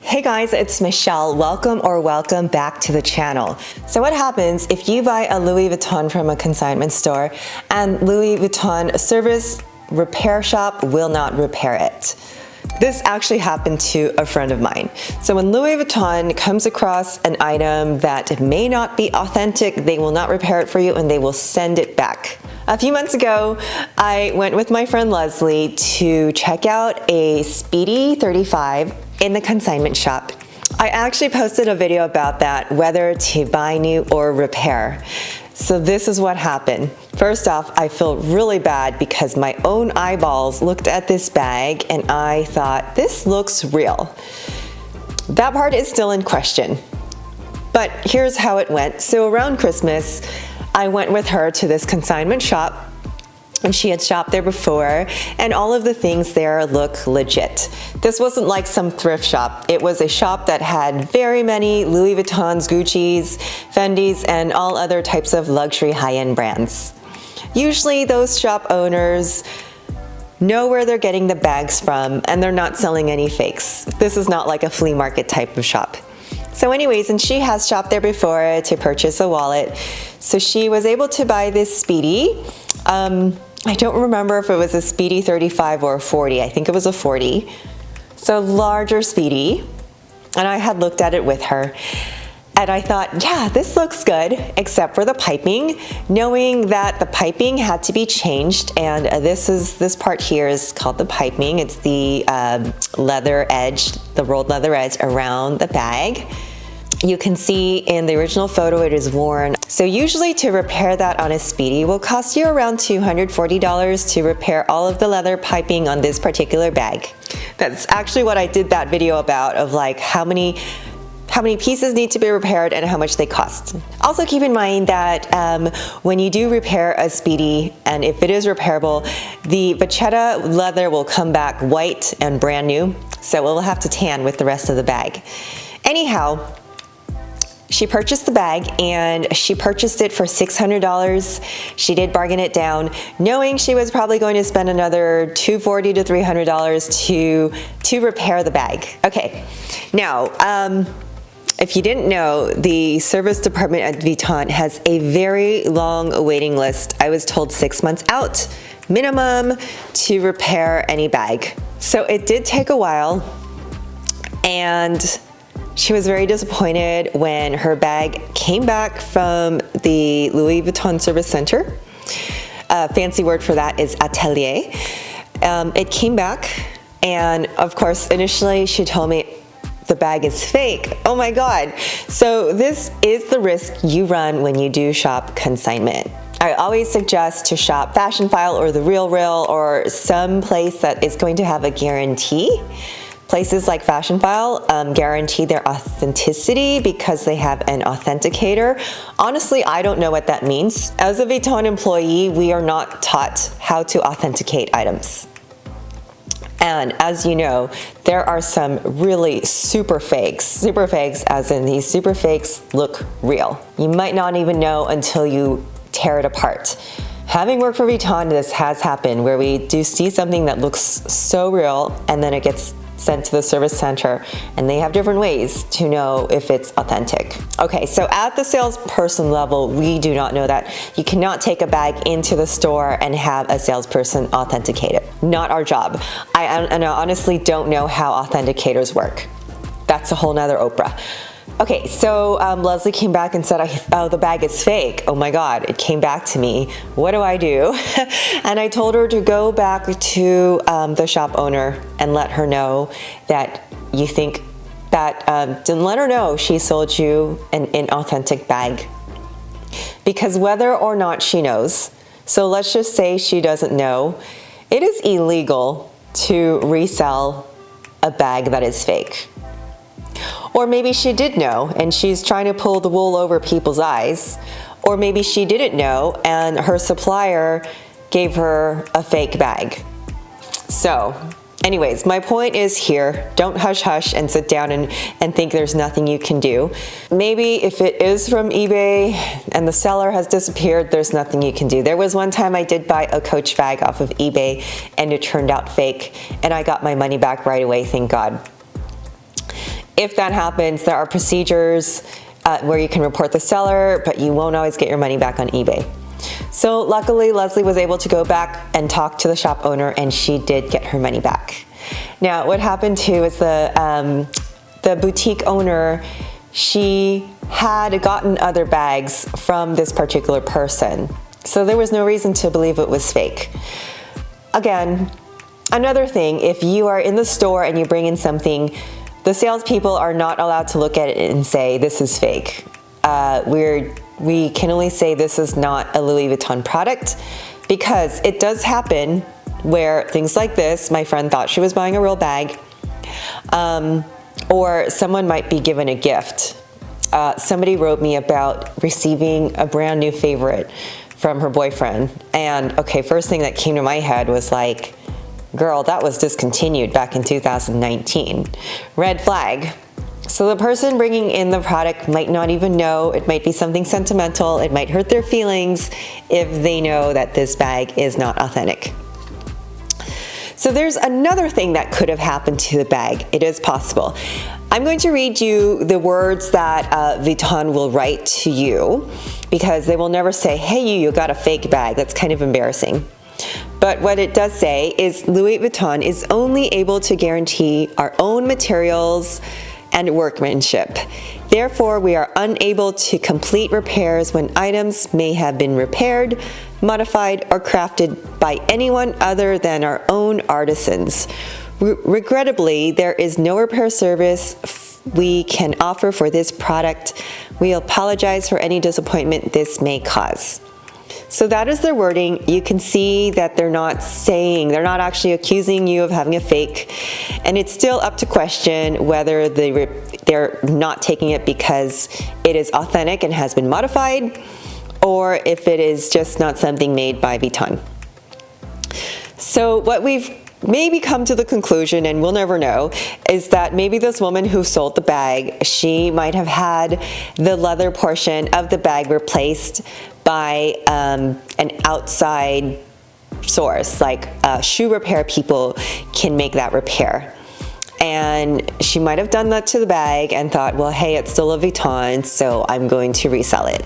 Hey guys, it's Michelle. Welcome back to the channel. So what happens if you buy a Louis Vuitton from a consignment store and Louis Vuitton service repair shop will not repair it? This actually happened to a friend of mine. So when Louis Vuitton comes across an item that may not be authentic, they will not repair it for you and they will send it back. A few months ago, I went with my friend Leslie to check out a Speedy 35 in the consignment shop. I actually posted a video about that, whether to buy new or repair. So this is what happened. First off, I feel really bad because my own eyeballs looked at this bag and I thought, this looks real. That part is still in question. But here's how it went. So around Christmas, I went with her to this consignment shop and she had shopped there before and all of the things there look legit. This wasn't like some thrift shop. It was a shop that had very many Louis Vuittons, Gucci's, Fendi's, and all other types of luxury high-end brands. Usually those shop owners know where they're getting the bags from and they're not selling any fakes. This is not like a flea market type of shop. So anyways, and she has shopped there before to purchase a wallet. So she was able to buy this Speedy. I don't remember if it was a Speedy 35 or a 40. I think it was a 40. So larger Speedy. And I had looked at it with her. And I thought, yeah, this looks good, except for the piping, knowing that the piping had to be changed. And this part here is called the piping. It's the leather edge, the rolled leather edge around the bag. You can see in the original photo it is worn. So usually to repair that on a Speedy will cost you around $240 to repair all of the leather piping on this particular bag. That's actually what I did that video about, of like how many pieces need to be repaired and how much they cost. Also keep in mind that when you do repair a Speedy, and if it is repairable, the vachetta leather will come back white and brand new, so it will have to tan with the rest of the bag. Anyhow, she purchased the bag and she purchased it for $600. She did bargain it down, knowing she was probably going to spend another $240 to $300 to repair the bag. Okay, now, if you didn't know, the service department at Vuitton has a very long waiting list. I was told 6 months out, minimum, to repair any bag. So it did take a while, and she was very disappointed when her bag came back from the Louis Vuitton Service Center. Fancy word for that is atelier. It came back, and of course, initially she told me the bag is fake. Oh my God. So this is the risk you run when you do shop consignment. I always suggest to shop Fashionphile or The Real or some place that is going to have a guarantee. Places like Fashionphile guarantee their authenticity because they have an authenticator. Honestly, I don't know what that means. As a Vuitton employee, we are not taught how to authenticate items. And as you know, there are some really super fakes as in these super fakes look real. You might not even know until you tear it apart. Having worked for Vuitton, this has happened where we do see something that looks so real and then it gets sent to the service center and they have different ways to know if it's authentic. Okay, so at the salesperson level, we do not know that. You cannot take a bag into the store and have a salesperson authenticate it. Not our job. And I honestly don't know how authenticators work. That's a whole nother Oprah. Okay, so Leslie came back and said, oh, the bag is fake. Oh my God, it came back to me. What do I do? And I told her to go back to the shop owner and let her know that you think that, didn't let her know she sold you an inauthentic bag. Because whether or not she knows, so let's just say she doesn't know, it is illegal to resell a bag that is fake. Or maybe she did know and she's trying to pull the wool over people's eyes. Or maybe she didn't know and her supplier gave her a fake bag. So anyways, my point is here, don't hush hush and sit down and think there's nothing you can do. Maybe if it is from eBay and the seller has disappeared, there's nothing you can do. There was one time I did buy a Coach bag off of eBay and it turned out fake and I got my money back right away, thank God. if that happens, there are procedures where you can report the seller, but you won't always get your money back on eBay. So luckily, Leslie was able to go back and talk to the shop owner, and she did get her money back. Now, what happened too is the boutique owner, she had gotten other bags from this particular person. So there was no reason to believe it was fake. Again, another thing, if you are in the store and you bring in something, the salespeople are not allowed to look at it and say, this is fake. We can only say this is not a Louis Vuitton product, because it does happen where things like this, my friend thought she was buying a real bag, or someone might be given a gift. Somebody wrote me about receiving a brand new favorite from her boyfriend. And okay, first thing that came to my head was like, girl, that was discontinued back in 2019. Red flag. So the person bringing in the product might not even know. It might be something sentimental. It might hurt their feelings if they know that this bag is not authentic. So there's another thing that could have happened to the bag. It is possible. I'm going to read you the words that Vuitton will write to you, because they will never say, hey, you got a fake bag. That's kind of embarrassing. But what it does say is Louis Vuitton is only able to guarantee our own materials and workmanship. Therefore, we are unable to complete repairs when items may have been repaired, modified, or crafted by anyone other than our own artisans. Regrettably, there is no repair service we can offer for this product. We apologize for any disappointment this may cause. So that is their wording. You can see that they're not actually accusing you of having a fake. And it's still up to question whether they're not taking it because it is authentic and has been modified, or if it is just not something made by Vuitton. So what we've maybe come to the conclusion, and we'll never know, is that maybe this woman who sold the bag, she might have had the leather portion of the bag replaced by an outside source, like shoe repair people can make that repair. And she might have done that to the bag and thought, well, hey, it's still a Vuitton, so I'm going to resell it.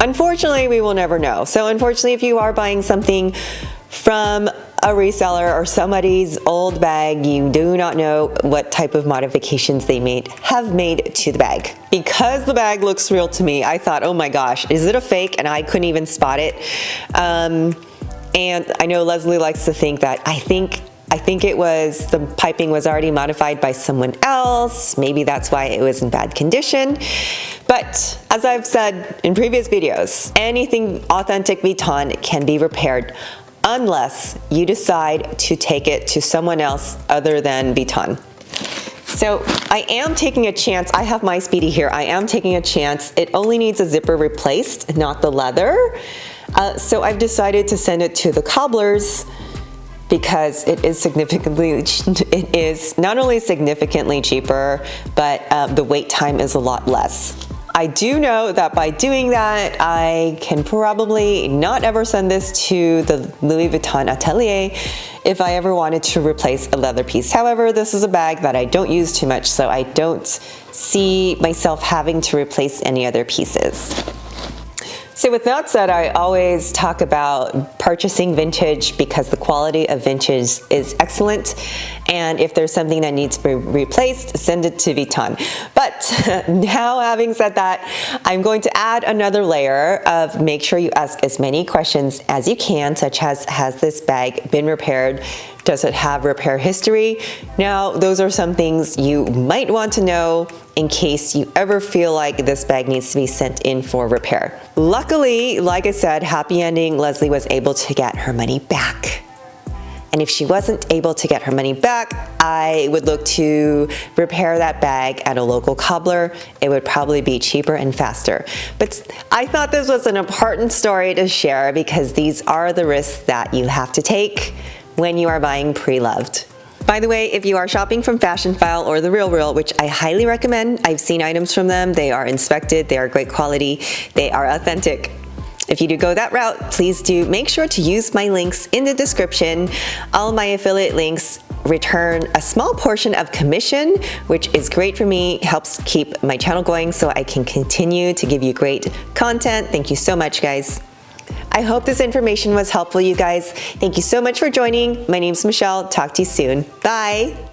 Unfortunately, we will never know. So unfortunately, if you are buying something from a reseller or somebody's old bag, you do not know what type of modifications they have made to the bag. Because the bag looks real to me, I thought, oh my gosh, is it a fake? And I couldn't even spot it. And I know Leslie likes to think that I think it was, the piping was already modified by someone else. Maybe that's why it was in bad condition. But as I've said in previous videos, anything authentic Vuitton can be repaired unless you decide to take it to someone else other than Vuitton. So I am taking a chance. I have my Speedy here. I am taking a chance. It only needs a zipper replaced, not the leather. So I've decided to send it to the cobblers, because it is not only significantly cheaper, but the wait time is a lot less. I do know that by doing that, I can probably not ever send this to the Louis Vuitton atelier if I ever wanted to replace a leather piece. However, this is a bag that I don't use too much, so I don't see myself having to replace any other pieces. So with that said, I always talk about purchasing vintage because the quality of vintage is excellent. And if there's something that needs to be replaced, send it to Vuitton. But now, having said that, I'm going to add another layer of make sure you ask as many questions as you can, such as, has this bag been repaired? Does it have repair history? Now, those are some things you might want to know in case you ever feel like this bag needs to be sent in for repair. Luckily, like I said, happy ending, Leslie was able to get her money back. And if she wasn't able to get her money back, I would look to repair that bag at a local cobbler. It would probably be cheaper and faster. But I thought this was an important story to share because these are the risks that you have to take when you are buying pre-loved. By the way, if you are shopping from Fashionphile or The RealReal, which I highly recommend, I've seen items from them, they are inspected, they are great quality, they are authentic. If you do go that route, please do make sure to use my links in the description. All my affiliate links return a small portion of commission, which is great for me, helps keep my channel going so I can continue to give you great content. Thank you so much, guys. I hope this information was helpful, you guys. Thank you so much for joining. My name's Michelle. Talk to you soon. Bye.